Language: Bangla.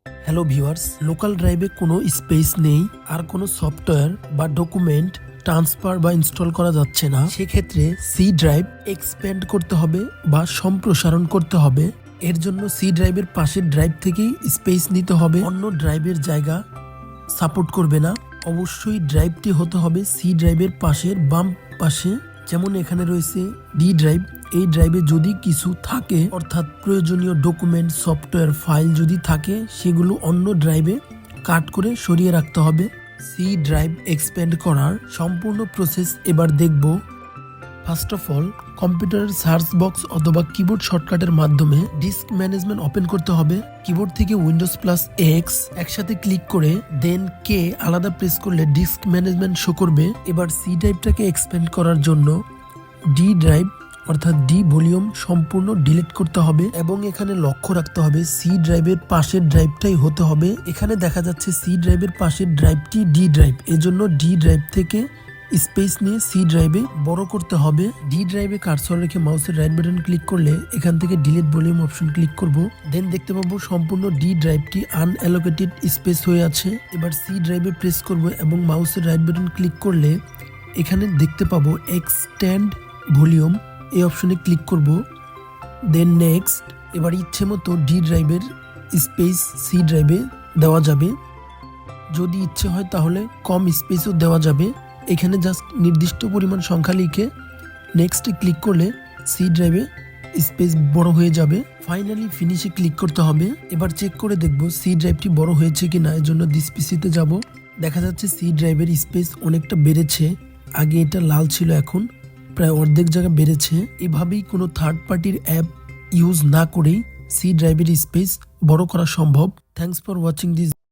হ্যালো ভিউয়ার্স, লোকাল ড্রাইভে কোনো স্পেস নেই আর কোনো সফটওয়্যার বা ডকুমেন্ট ট্রান্সফার বা ইনস্টল করা যাচ্ছে না। সেক্ষেত্রে সি ড্রাইভ এক্সপ্যান্ড করতে হবে বা সম্প্রসারণ করতে হবে। এর জন্য সি ড্রাইভের পাশের ড্রাইভ থেকেই স্পেস নিতে হবে, অন্য ড্রাইভের জায়গা সাপোর্ট করবে না। অবশ্যই ড্রাইভটি হতে হবে সি ড্রাইভের পাশের বাম পাশে। যেমন এখানে রয়েছে ডি ড্রাইভ, এই ড্রাইভে যদি কিছু থাকে অর্থাৎ প্রয়োজনীয় ডকুমেন্ট সফটওয়্যার ফাইল যদি থাকে সেগুলো অন্য ড্রাইভে কাট করে সরিয়ে রাখতে হবে। সি ড্রাইভ এক্সপ্যান্ড করার সম্পূর্ণ প্রসেস এবার দেখব। ফার্স্ট অফ অল, কম্পিউটারের সার্চ বক্স অথবা কিবোর্ড শর্টকাটের মাধ্যমে ডিস্ক ম্যানেজমেন্ট ওপেন করতে হবে। কিবোর্ড থেকে উইন্ডোজ প্লাস এক্স একসাথে ক্লিক করে দেন কে আলাদা প্রেস করলে ডিস্ক ম্যানেজমেন্ট শো করবে। এবার সি ড্রাইভটাকে এক্সপ্যান্ড করার জন্য ডি ড্রাইভ অর্থাৎ ডি ভলিউম সম্পূর্ণ ডিলিট করতে হবে এবং এখানে লক্ষ্য রাখতে হবে সি ড্রাইভের পাশের ড্রাইভটাই হতে হবে। এখানে দেখা যাচ্ছে সি ড্রাইভের পাশের ড্রাইভটি ডি ড্রাইভ, এজন্য ডি ড্রাইভ থেকে স্পেস নিয়ে সি ড্রাইভে বড় করতে হবে। ডি ড্রাইভে কার্সর রেখে মাউসের রাইট বাটন ক্লিক করলে এখান থেকে ডিলিট ভলিউম অপশন ক্লিক করব। দেন দেখতে পাবো সম্পূর্ণ ডি ড্রাইভটি আনঅ্যালোকেটেড স্পেস হয়ে আছে। এবার সি ড্রাইভে প্রেস করব এবং মাউসের রাইট বাটন ক্লিক করলে এখানে দেখতে পাবো এক্সটেন্ড ভলিউম, এই অপশনে ক্লিক করব। Then next. এবার ইচ্ছে মতো ডি ড্রাইভের স্পেস সি ড্রাইভে দেওয়া যাবে, যদি ইচ্ছে হয় তাহলে কম স্পেসও দেওয়া যাবে। এখানে জাস্ট নির্দিষ্ট পরিমাণ সংখ্যা লিখে নেক্সটে ক্লিক করলে সি ড্রাইভে স্পেস বড় হয়ে যাবে। ফাইনালি ফিনিশে ক্লিক করতে হবে। এবার চেক করে দেখব সি ড্রাইভটি বড় হয়েছে কিনা। এর জন্য দিস পিসিতে যাব। দেখা যাচ্ছে সি ড্রাইভের স্পেস অনেকটা বেড়েছে, আগে এটা লাল ছিল এখন প্রায় অর্ধেক জায়গা বেড়েছে। এভাবেই কোনো থার্ড পার্টির অ্যাপ ইউজ না করেই সি ড্রাইভের স্পেস বড় করা সম্ভব। Thanks for watching this.